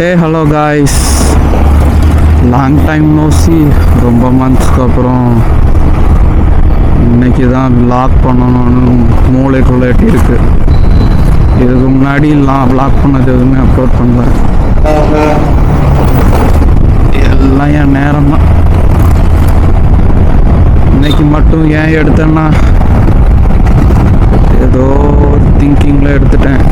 ஹே hello guys, long time no see. ரொம்ப மந்த்ஸ்க்கு அப்புறம் இன்னைக்கு தான் விளாக் பண்ணணும்னு மூளைக்குள்ளே இருக்கு. இதுக்கு முன்னாடி விளாக் பண்ணது எதுவுமே அப்லோட் பண்ணல. எல்லாம் என் நேரம் தான். இன்னைக்கு மட்டும் ஏன் எடுத்தேன்னா ஏதோ ஒரு திங்கிங்கில் எடுத்துட்டேன்.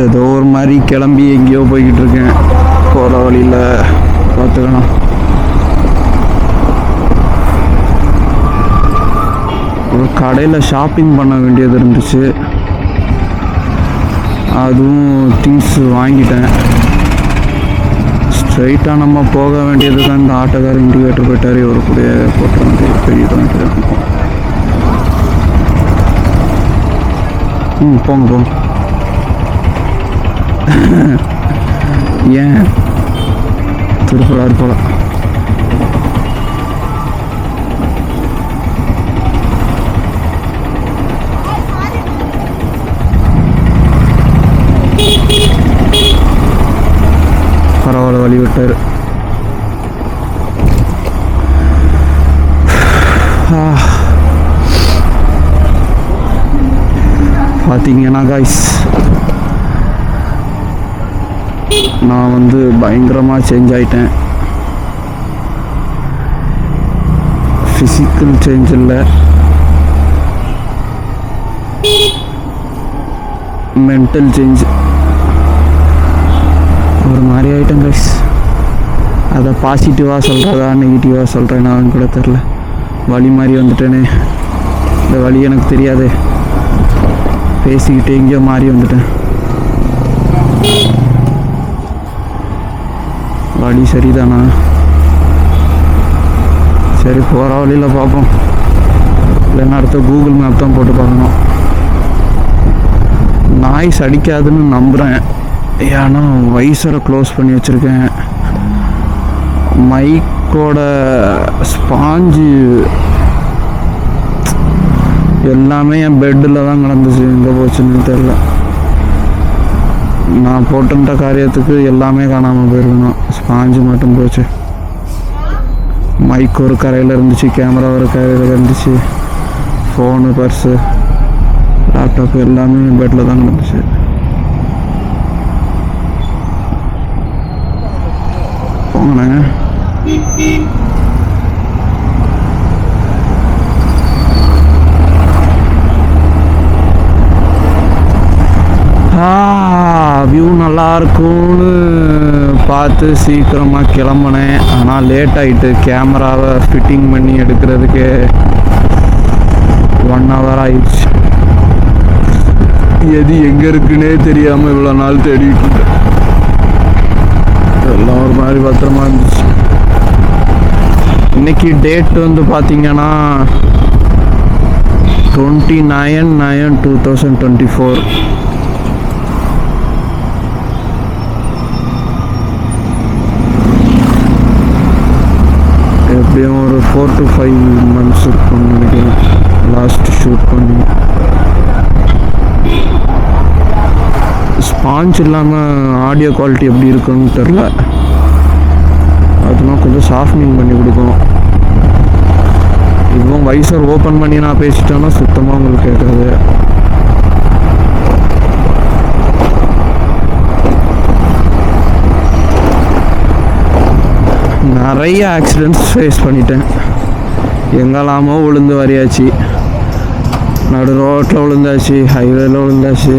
ஏதோ ஒரு மாதிரி கிளம்பி எங்கேயோ போய்கிட்டு இருக்கேன். போகிற வழியில் பார்த்துக்கலாம். ஒரு கடையில் ஷாப்பிங் பண்ண வேண்டியது இருந்துச்சு. அதுவும் திங்ஸ் வாங்கிட்டேன். ஸ்ட்ரைட்டாக நம்ம போக வேண்டியது தான். இந்த ஆட்டோக்காரர் இண்டிகேட்டர் போயிட்டார். ஒரு கூட போட்ட வேண்டிய பெரிய போங்க போங்க. ஏன் திருப்பூராரு போல. பரவாயில்ல, வழி விட்டாரு. பார்த்தீங்கன்னா காய்ஸ், நான் வந்து பயங்கரமாக சேஞ்ச் ஆகிட்டேன். ஃபிசிக்கல் சேஞ்ச் இல்லை, மென்டல் சேஞ்ச். ஒரு மாதிரி ஆகிட்டேன் கைஸ். அதை பாசிட்டிவாக சொல்கிறதா நெகட்டிவாக சொல்கிறேன்னு கூட தெரில. வழி மாதிரி வந்துட்டேனே. இந்த வழி எனக்கு தெரியாது. பேசிக்கிட்டே எங்கேயோ மாறி வந்துட்டேன். வழி சரிதானா? சரி, போகிற வழியில் பார்ப்போம். இல்லைன்னா அடுத்த கூகுள் மேப் தான் போட்டு பார்க்கணும். நாய்ஸ் அடிக்காதுன்னு நம்புகிறேன். ஏன்னா வைசரை க்ளோஸ் பண்ணி வச்சுருக்கேன். மைக்கோட ஸ்பாஞ்சு எல்லாமே என் பெட்டில் தான் கிடந்துச்சு. எங்கே போச்சுன்னு தெரில. நான் போட்டுட்ட காரியத்துக்கு எல்லாமே காணாமல் போயிருக்கணும். ஸ்பாஞ்சு மட்டும் போச்சு. மைக் ஒரு கரையில் இருந்துச்சு, கேமரா ஒரு கரையில் இருந்துச்சு, ஃபோனு, பர்ஸு, லேப்டாப்பு எல்லாமே பெட்டில் தான் கிடந்துச்சு. போங்கண்ணே. வியூ நல்லா இருக்கும்னு பார்த்து சீக்கிரமாக கிளம்புனேன். ஆனால் லேட் ஆகிட்டு. கேமராவை ஃபிட்டிங் பண்ணி எடுக்கிறதுக்கு 1 hour ஆயிடுச்சு. எது எங்கே இருக்குன்னே தெரியாமல் இவ்வளோ நாள் தேடிட்டு எல்லாம் ஒரு மாதிரி பத்திரமா இருந்துச்சு. இன்னைக்கு டேட் வந்து பார்த்தீங்கன்னா 29/9/2024. எப்படியும் ஒரு 4 to 5 months இருக்கும்னு நினைக்கிறேன் லாஸ்ட் ஷூட் பண்ணி. ஸ்பாஞ்ச் இல்லாமல் ஆடியோ குவாலிட்டி எப்படி இருக்குன்னு தெரில. அதெல்லாம் கொஞ்சம் சாஃப்ட்னிங் பண்ணி கொடுக்கும். இதுவும் வைசர் ஓப்பன் பண்ணி நான் பேசிட்டேன்னா சுத்தமாக உங்களுக்கு கேட்காது. நிறைய ஆக்சிடென்ட்ஸ் ஃபேஸ் பண்ணிட்டேன். எங்கெல்லாமோ விழுந்து வரையாச்சு. நடு ரோட்டில் விழுந்தாச்சு, ஹைவேல விழுந்தாச்சு.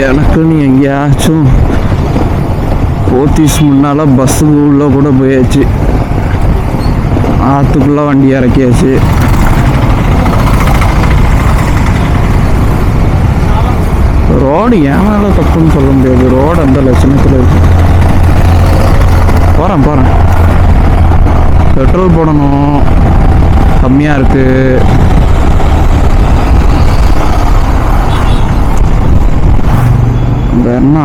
எனக்குன்னு எங்கேயாச்சும் போத்தீஸ் முன்னால் பஸ்ஸுக்கு உள்ளே கூட போயாச்சு. ஆற்றுக்குள்ளே வண்டி இறக்கியாச்சு. ரோடு ஏன் மேலே தப்புன்னு சொல்ல முடியாது. ரோடு அந்த லட்சணத்தில் இருக்கு. போகிறேன். பெட்ரோல் போடணும், கம்மியாக இருக்குது. என்ன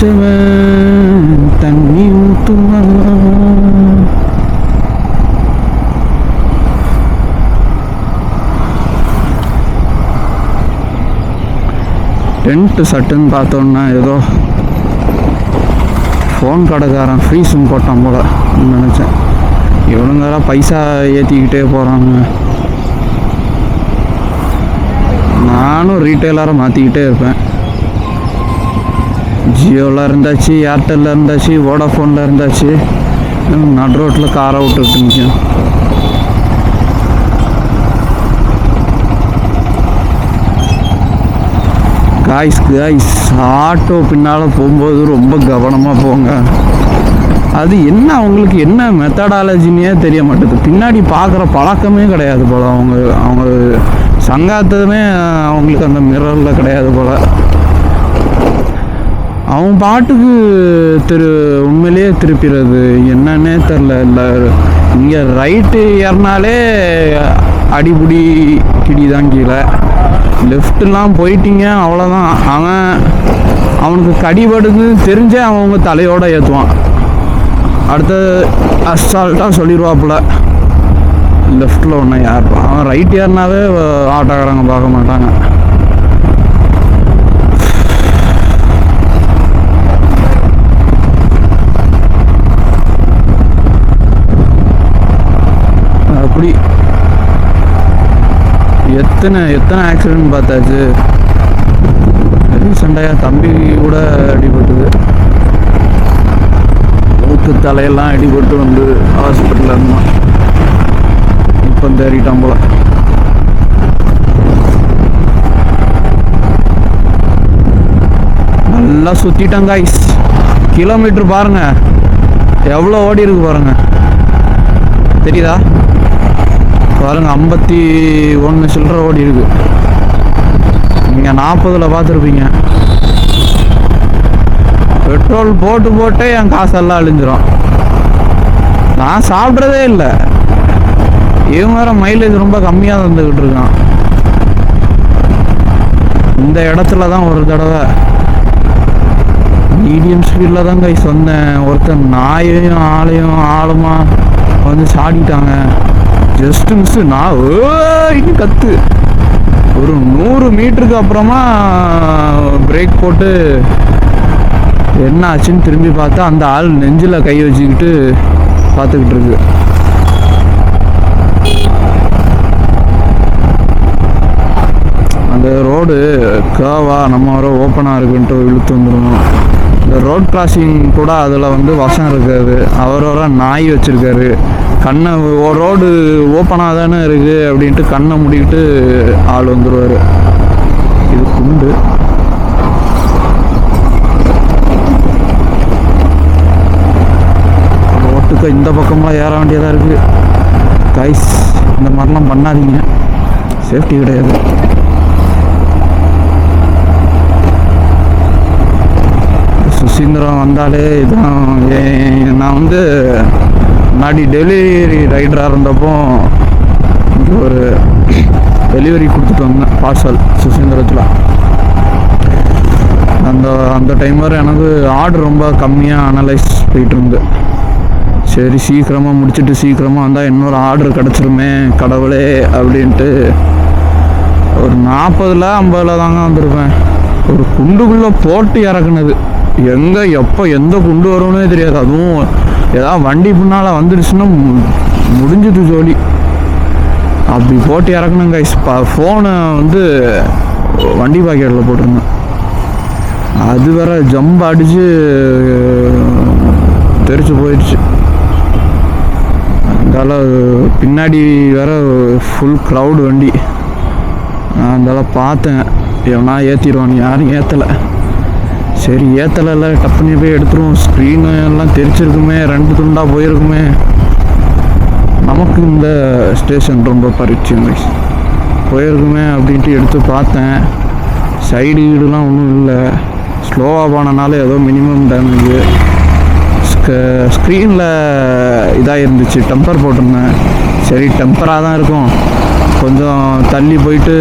குடிச்சவன் தண்ணி ஊத்துவான். டென்ட்டு சட்டுன்னு பார்த்தோன்னா ஏதோ ஃபோன் கடைக்காரன் ஃப்ரீ சிம் போட்டான் போல நினச்சேன். இவனுங்க பைசா ஏற்றிக்கிட்டே போகிறாங்க. நானும் ரீட்டைலராக மாற்றிக்கிட்டே இருப்பேன். ஜியோவில் இருந்தாச்சு, ஏர்டெல்லில் இருந்தாச்சு, வோடாஃபோனில் இருந்தாச்சு. நடு ரோட்டில் காரை விட்டுட்டு நிற்கும். காய்ஸ் ஆட்டோ பின்னால் போகும்போது ரொம்ப கவனமாக போங்க. அது என்ன அவங்களுக்கு என்ன மெத்தடாலஜின்னே தெரிய மாட்டேது. பின்னாடி பார்க்குற பழக்கமே கிடையாது போல். அவங்க சங்காத்ததுமே அவங்களுக்கு அந்த மிரரில் கிடையாது போல். அவன் பாட்டுக்கு உண்மையிலேயே திருப்பிடுறது என்னன்னே தெரில. இல்லை இங்கே ரைட்டு ஏறினாலே அடிபுடி கிடி தான் கீழே. லெஃப்ட்லாம் போயிட்டீங்க அவ்வளோதான். அவனுக்கு கடிபடுதுன்னு தெரிஞ்சே அவங்க தலையோடு ஏற்றுவான். அடுத்த அசால்ட்டாக சொல்லிடுவாப்புல லெஃப்டில் ஒன்று ஏறுவான். அவன் ரைட் ஏறினாவே ஆட்டோக்காரங்க பார்க்க மாட்டாங்க. அப்படி எத்தனை ஆக்சிடென்ட் பார்த்தாச்சு. ரீசெண்டாக தம்பி கூட அடிபட்டுது. மூக்கு தலையெல்லாம் அடிபட்டு வந்து ஹாஸ்பிட்டலில் இருந்தான். இப்போ தேறிட்டான் போல. நல்லா சுற்றிட்டான் காய்ஸ். கிலோமீட்டர் பாருங்க எவ்வளோ ஓடி இருக்கு பாருங்க. தெரியுதா பாருங்க, 51 சில்லற ஓடி இருக்கு. நீங்கள் 40 பார்த்துருப்பீங்க. பெட்ரோல் போட்டே என் காசெல்லாம் அழிஞ்சிரும். நான் சாப்பிட்றதே இல்லை. இவன் வேற மைலேஜ் ரொம்ப கம்மியாக வந்துக்கிட்டு இருக்கான். இந்த இடத்துல தான் ஒரு தடவை மீடியம் ஸ்பீடில் தான் கை சொன்னேன். ஒருத்தன் நாயையும் ஆளுமா வந்து சாடிட்டாங்க. Just miss. நான் இன்னும் கத்து ஒரு 100 மீட்டருக்கு அப்புறமா பிரேக் போட்டு என்ன ஆச்சுன்னு திரும்பி பார்த்தா அந்த ஆள் நெஞ்சில் கை வச்சுக்கிட்டு பார்த்துக்கிட்டு இருக்கு. அந்த ரோடு கேவா நம்ம வர ஓப்பனாக இருக்குன்ட்டு இழுத்து வந்துடணும். இந்த ரோட் கிராசிங் கூட அதில் வந்து வசம் இருக்காது. அவரோட நாய் வச்சுருக்காரு. கண்ணை ரோடு ஓப்பனாக தானே இருக்குது அப்படின்ட்டு கண்ணை மூடிக்கிட்டு ஆள் வந்துடுவார். இது குண்டு. ரோட்டுக்கு இந்த பக்கம்லாம் ஏற வேண்டியதாக இருக்குது. கைஸ் இந்த மாதிரிலாம் பண்ணாதீங்க, சேஃப்டி கிடையாது. சுசீந்திரம் வந்தாலே இதுதான். நான் வந்து முன்னாடி டெலிவரி ரைடராக இருந்தப்போ இங்கே ஒரு டெலிவரி கொடுத்துட்டு வந்தேன் பார்சல் சுசீந்திரத்தில். அந்த டைம் வரை எனக்கு ஆர்டர் ரொம்ப கம்மியாக அனலைஸ் போயிட்டு இருந்து. சரி சீக்கிரமாக முடிச்சுட்டு சீக்கிரமாக வந்தால் இன்னொரு ஆர்டர் கிடச்சிருமே கடவுளே அப்படின்ட்டு ஒரு 40-50 தாங்க வந்திருப்பேன். ஒரு குண்டுக்குள்ளே போட்டு இறக்குனது. எங்கே எப்போ எந்த குண்டு வரும்னே தெரியாது. அதுவும் ஏதாவது வண்டி பின்னால் வந்துடுச்சுன்னா முடிஞ்சது ஜோலி. அப்படி போட்டு இறக்கணுங்க. ஃபோனை வந்து வண்டி பாக்கெட்டில் போட்டிருந்தேன். அது வேற ஜம்ப் அடித்து தெரிச்சு போயிடுச்சு. அதனால பின்னாடி வேற ஃபுல் க்ரௌடு வண்டி. நான் அதனால பார்த்தேன் எவனா ஏற்றிடுவான். யாரும் ஏற்றலை. சரி ஏற்றலை டப்புனி போய் எடுத்துருவோம். ஸ்க்ரீனு எல்லாம் தெரிச்சிருக்குமே, 2 துண்டாக போயிருக்குமே. நமக்கு இந்த ஸ்டேஷன் ரொம்ப பரிச்சயம் போயிருக்குமே அப்படின்ட்டு எடுத்து பார்த்தேன். சைடு வீடுலாம் ஒன்றும் இல்லை. ஸ்லோவாக போனனால ஏதோ மினிமம் டேமேஜ். ஸ்க்ரீனில் இதாக இருந்துச்சு, டெம்பர் போட்டிருந்தேன். சரி டெம்பராக தான் இருக்கும், கொஞ்சம் தள்ளி போயிட்டு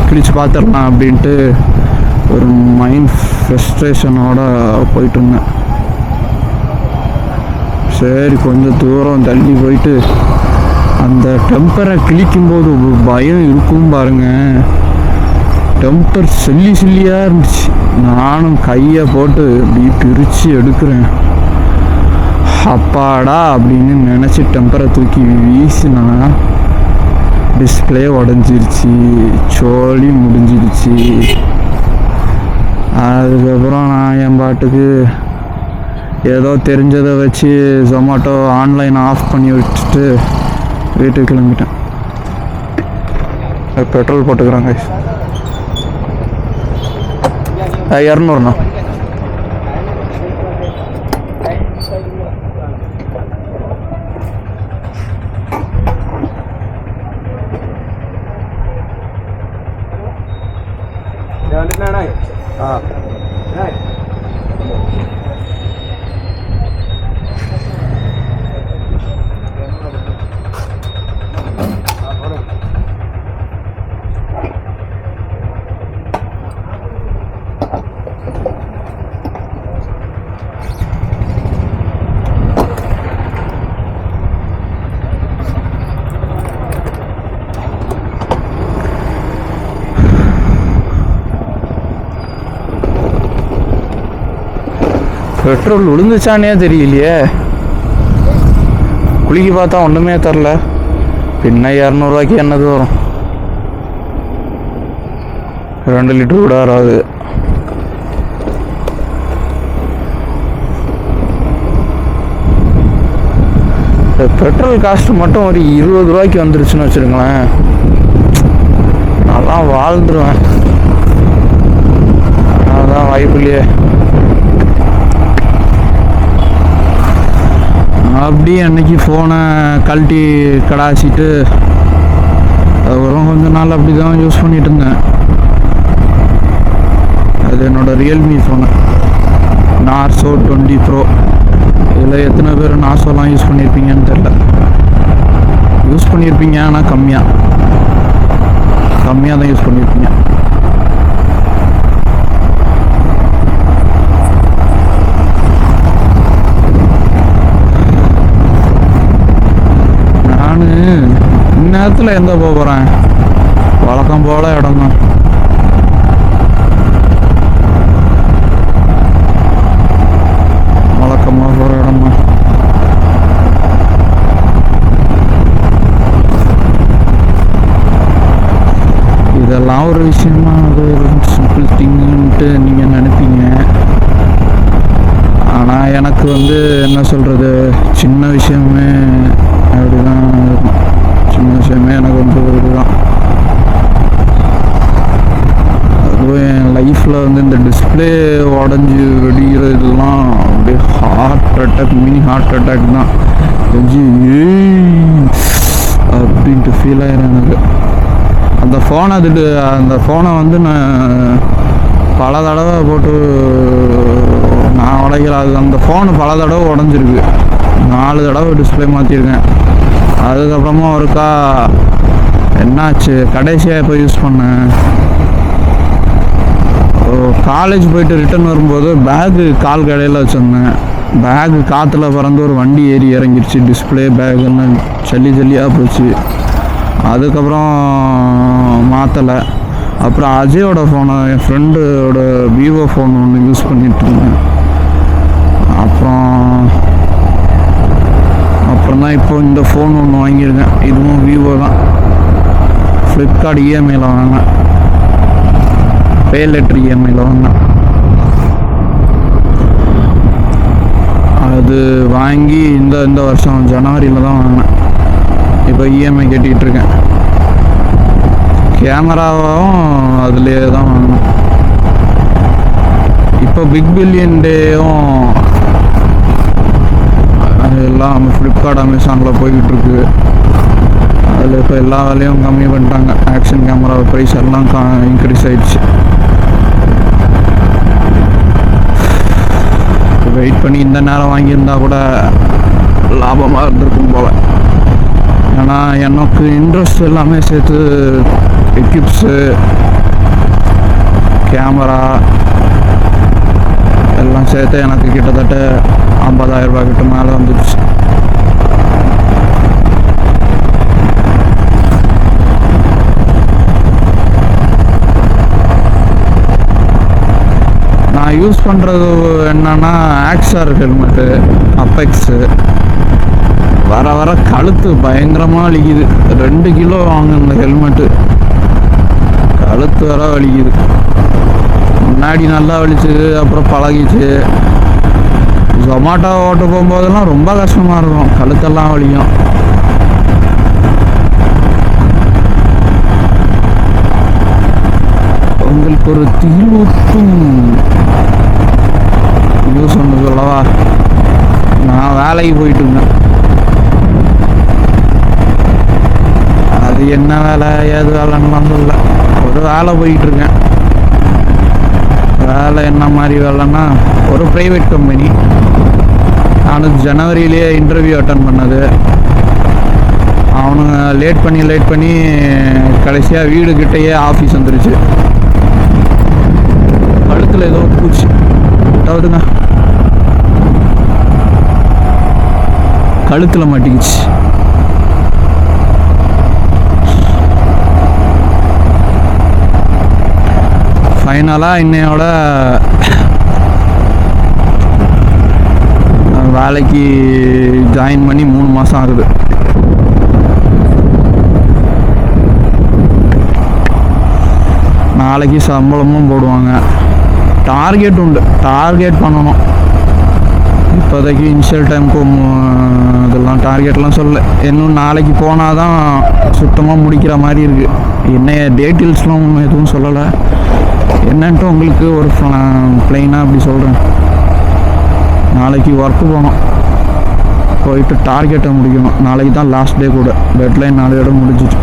கிழிச்சு பார்த்துடலாம் அப்படின்ட்டு ஒரு மைண்ட் ஃப்ரஸ்ட்ரேஷனோட போயிட்டு இருந்தேன். சரி கொஞ்சம் தூரம் தள்ளி போயிட்டு அந்த டெம்பரை கிழிக்கும்போது ஒரு பயம் இருக்கும் பாருங்க. டெம்பர் சில்லியாக இருந்துச்சு. நானும் கையை போட்டு இப்படி பிரித்து எடுக்கிறேன். அப்பாடா அப்படின்னு நினச்சி டெம்பரை தூக்கி வீசினா டிஸ்பிளே உடஞ்சிருச்சு. சோழி முடிஞ்சிருச்சு. அதுக்கப்புறம் நான் என் பாட்டுக்கு ஏதோ தெரிஞ்சதை வச்சு ஜொமேட்டோ ஆன்லைன் ஆஃப் பண்ணி விட்டுட்டு வீட்டுக்கு கிளம்பிட்டேன். பெட்ரோல் போட்டுக்கிறாங்க. 200ண்ணா. பெட்ரோல் விழுந்துச்சானே தெரியலையே. குளிக்க பார்த்தா ஒன்றுமே தரல. பின்ன 200 என்னது வரும்? 2 லிட்டர் கூட வராது. பெட்ரோல் காஸ்ட் மட்டும் ஒரு 20 ரூபாய்க்கு வந்துருச்சுன்னு வச்சுருங்களேன், நல்லா வாழ்ந்துருவேன். அதான் வாய்ப்பு இல்லையே. அப்படியே அன்னைக்கு ஃபோனை கழட்டி கடாச்சிட்டு அதுக்கப்புறம் கொஞ்ச நாள் அப்படி தான் யூஸ் பண்ணிகிட்டு இருந்தேன். அது என்னோடய ரியல்மி ஃபோனு, நார்சோ 20 ப்ரோ. இதில் எத்தனை பேர் நார்சோலாம் யூஸ் பண்ணியிருப்பீங்கன்னு தெரில. யூஸ் பண்ணியிருப்பீங்க, ஆனால் கம்மியாக தான் யூஸ் பண்ணியிருப்பீங்க. இந்நேரத்தில் எங்கே போகிறேன்? வழக்கம் போல இடம் தான். வழக்கமாக போகிற இடம் தான். இதெல்லாம் ஒரு விஷயமா, அது சிம்பிள் திங்குன்ட்டு நீங்கள் நினைப்பீங்க. ஆனால் எனக்கு வந்து என்ன சொல்கிறது, சின்ன விஷயமே அப்படிதான் இருக்கும். சின்ன விஷயமே எனக்கு வந்து இதுதான். அதுவும் என் லைஃப்பில் வந்து இந்த டிஸ்பிளே உடஞ்சி வெடிக்கிறதுலாம் அப்படியே heart attack, mini heart attack தான். அப்படின்ட்டு ஃபீல் ஆயிரும் எனக்கு. அந்த ஃபோனை வந்து நான் பல தடவை போட்டு நான் உடைக்கல. அது அந்த ஃபோனு பல தடவை உடஞ்சிருக்கு. 4 தடவை டிஸ்பிளே மாற்றிருக்கேன். அதுக்கப்புறமா ஒருக்கா என்னாச்சு, கடைசியாக எப்போ யூஸ் பண்ணேன், காலேஜ் போயிட்டு ரிட்டர்ன் வரும்போது பேகு கால் கடையில் வச்சுருந்தேன். பேகு காற்றுல பறந்து ஒரு வண்டி ஏறி இறங்கிடுச்சு. டிஸ்பிளே பேகெல்லாம் ஜல்லியாக போச்சு. அதுக்கப்புறம் மாற்றலை. அப்புறம் அஜயோட ஃபோனை, என் ஃப்ரெண்டோட விவோ ஃபோன் ஒன்று யூஸ் பண்ணிகிட்டு இருந்தேன். அப்புறம் தான் இப்போ இந்த ஃபோன் ஒன்று வாங்கியிருக்கேன். இதுவும் விவோ தான். ஃப்ளிப்கார்ட் இஎம்ஐயில் வாங்கினேன். பே லெட்டர் இஎம்ஐயில் வாங்கினேன். அது வாங்கி இந்த வருஷம் ஜனவரியில் தான் வாங்கினேன். இப்போ இஎம்ஐ கட்டிகிட்டு இருக்கேன். கேமராவும் அதுலேயே தான் வாங்கினேன். இப்போ பிக் பில்லியன் டேயும் எல்லாம் ஃப்ளிப்கார்ட் அமேசானில் போய்கிட்டுருக்கு. அதில் இப்போ எல்லா வேலையும் கம்மி பண்ணிட்டாங்க. ஆக்ஷன் கேமரா ப்ரைஸ் எல்லாம் இன்க்ரீஸ் ஆகிடுச்சு. வெயிட் பண்ணி இந்த நேரம் வாங்கியிருந்தா கூட லாபமாக இருந்திருக்கும் போல். ஏன்னா எனக்கு இன்ட்ரெஸ்ட் எல்லாமே சேர்த்து எக்யூப்ஸு, கேமரா எல்லாம் சேர்த்து எனக்கு கிட்டத்தட்ட 50,000 ரூபாய் கிட்ட மேலே வந்துடுச்சு. நான் யூஸ் பண்ணுறது என்னன்னா ஆக்ஸார் ஹெல்மெட்டு, அப்பெக்ஸு. வர வர கழுத்து பயங்கரமாக வலிக்குது. 2 கிலோ வாங்கின ஹெல்மெட்டு, கழுத்து வர வலிக்குது. முன்னாடி நல்லா வலிச்சுது, அப்புறம் பழகிச்சு. ஜொமாட்டோ ஓட்ட போகும்போதெல்லாம் ரொம்ப கஷ்டமாக இருக்கும், கழுத்தெல்லாம் வலிக்கும். உங்களுக்கு ஒரு தீர்வூட்டும் நியூஸ் ஒன்று சொல்லவா? நான் வேலைக்கு போயிட்டு இருந்தேன். அது என்ன வேலை ஏது வேலைன்னுலாம் சொல்ல, ஒரு வேலை போயிட்டுருக்கேன். வேலை என்ன மாதிரி வேலைன்னா, ஒரு ப்ரைவேட் கம்பெனி. நான் ஜனவரியிலேயே இன்டர்வியூ அட்டன் பண்ணது. அவனுங்க லேட் பண்ணி கடைசியாக வீடுகிட்டேயே ஆஃபீஸ் வந்துருச்சு. கழுத்தில் ஏதோ பூச்சி விட்டாதுங்க, கழுத்தில் மாட்டிக்கிச்சு. ஃபைனலாக இன்னையோட வேலைக்கு ஜாயின் பண்ணி 3 மாதம் ஆகுது. நாளைக்கு சம்பளமும் போடுவாங்க. டார்கெட் உண்டு, டார்கெட் பண்ணணும். இப்போதைக்கு இனிஷியல் டைமுக்கு இதெல்லாம் டார்கெட்லாம் சொல்லலை. இன்னும் நாளைக்கு போனால் தான் சுத்தமாக முடிக்கிற மாதிரி இருக்குது. என்ன டீட்டெயில்ஸ்லாம் ஒன்றும் எதுவும் சொல்லலை. என்னன்ட்டு உங்களுக்கு ஒரு ப்ளைனாக அப்படி சொல்கிறேன். நாளைக்கு ஒர்க்கு போகணும், போயிட்டு டார்கெட்டை முடிக்கணும். நாளைக்கு தான் லாஸ்ட் டே கூட, டெட்லைன் நாளையோட முடிஞ்சிட்டு.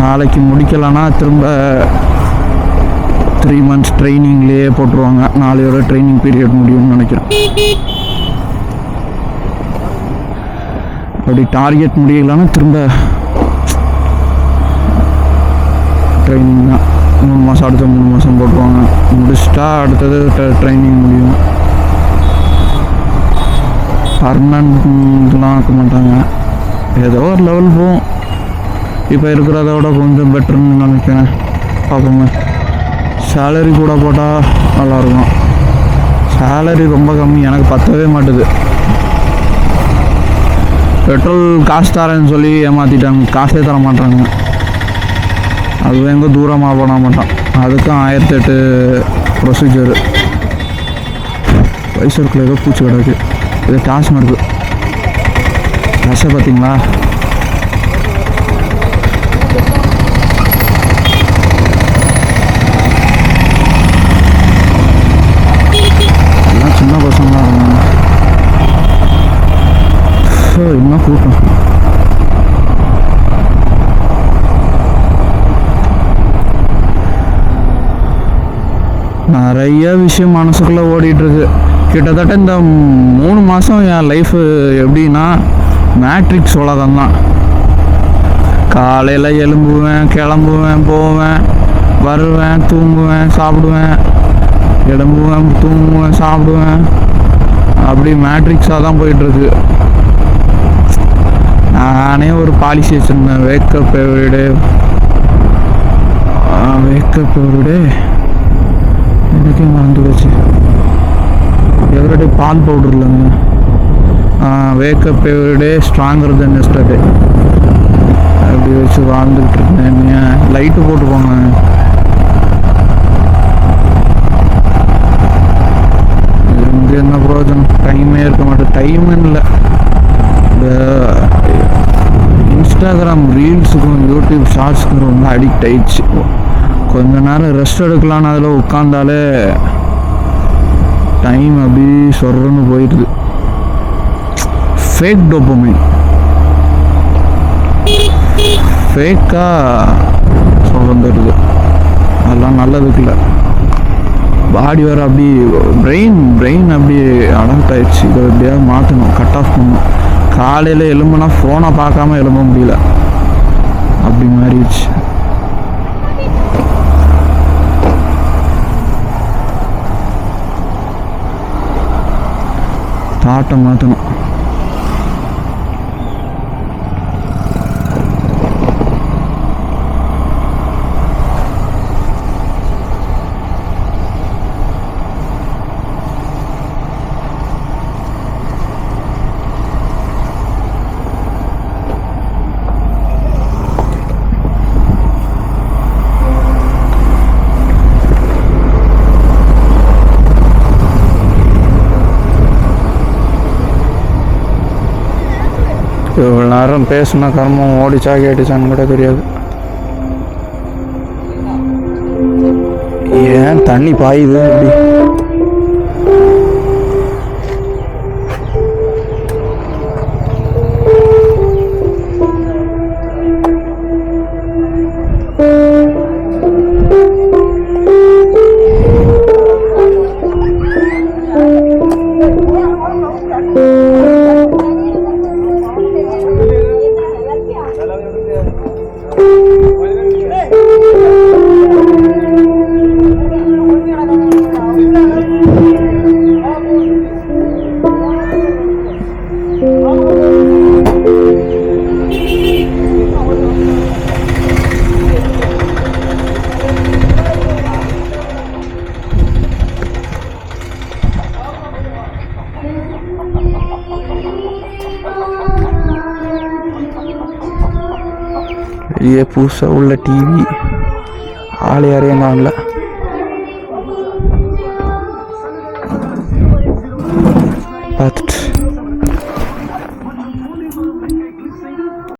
நாளைக்கு முடிக்கலைன்னா திரும்ப 3 months ட்ரைனிங்லேயே போட்டுருவாங்க. நாளையோட ட்ரைனிங் பீரியட் முடியும்னு நினைக்கிறேன். அப்படி டார்கெட் முடியலைன்னா திரும்ப ட்ரைனிங் தான். 3 மாதம், அடுத்த 3 மாதம் போட்டுருவாங்க. முடிச்சிட்டா அடுத்தது ட்ரைனிங் முடியும். பர்மனண்ட்லாம் ஆக்க மாட்டாங்க, ஏதோ ஒரு லெவல் போகும். இப்போ இருக்கிறத விட கொஞ்சம் பெட்டர்னு நினைக்கிறேன். பார்ப்போங்க. சேலரி கூட போட்டால் நல்லாயிருக்கும். சேலரி ரொம்ப கம்மி, எனக்கு பத்தவே மாட்டுது. பெட்ரோல் காசு தரேன்னு சொல்லி ஏமாற்றிட்டாங்க, காசே தர மாட்டாங்க. அது எங்கே தூரமாக போட மாட்டான், அதுக்கும் 1008 ப்ரொசீஜரு. வைசருக்குள்ள ஏதோ பூச்சி கிடக்கு. இது டாஸ்மார்க்கு ரசை பார்த்தீங்களா? எல்லாம் சின்ன பசங்களாக இருக்காங்க. இன்னும் கூட்டம். நிறைய விஷயம் மனசுக்குள்ளே ஓடிட்டுருக்கு. கிட்டத்தட்ட இந்த 3 மாதம் என் லைஃபு எப்படின்னா மேட்ரிக்ஸ் உலகம் தான். காலையில் எழும்புவேன், கிளம்புவேன், போவேன், வருவேன், தூங்குவேன், சாப்பிடுவேன், எழும்புவேன், தூங்குவேன், சாப்பிடுவேன். அப்படி மேட்ரிக்ஸாக தான் போயிட்டுருக்கு. நானே ஒரு பாலிசி வச்சுருந்தேன், வேக்கப் எவ்ரிடே. எனக்கே மறந்து போச்சு. எவ்ரிடே பால் பவுடர் இல்லைங்க. வேக்கப் எவ்ரிடே ஸ்ட்ராங்கர் தென் எஸ்டர்டே. அப்படி வச்சு வாழ்ந்துக்கிட்டு இருக்கேன். லைட்டு போட்டு போங்க. இது என்ன பிரயோஜனம்? டைமே இருக்க மாட்டேன். டைமும் இல்லை. இந்த இன்ஸ்டாகிராம் ரீல்ஸுக்கும் யூடியூப் ஷார்ட்ஸுக்கும் ரொம்ப அடிக்ட் ஆயிடுச்சு. கொஞ்ச நேரம் ரெஸ்ட் எடுக்கலான்னு அதில் உட்காந்தாலே டைம் அப்படி சொல்றன்னு போயிடுது. ஃபேக் டோபமைன், ஃபேக்காக சொல்லிருது. அதெல்லாம் நல்லதுக்கு இல்லை. பாடி வேறு அப்படி பிரெயின் அப்படி அடாப்ட் ஆயிடுச்சு. இதை எப்படியாவது மாற்றணும், கட் ஆஃப் பண்ணணும். காலையில் எலும்புனா ஃபோனை பார்க்காம எலும்ப முடியல, அப்படி மாறிடுச்சு. ஸ்லாட்டை மாற்றணும். இவ்வளோ நேரம் பேசின கர்மம் ஓடிச்சா கேட்டுச்சான்னு கூட தெரியாது. ஏன் தண்ணி பாயுது அப்படி? வெளியே புதுசாக உள்ள டிவி ஆள் யாரையும் காணல.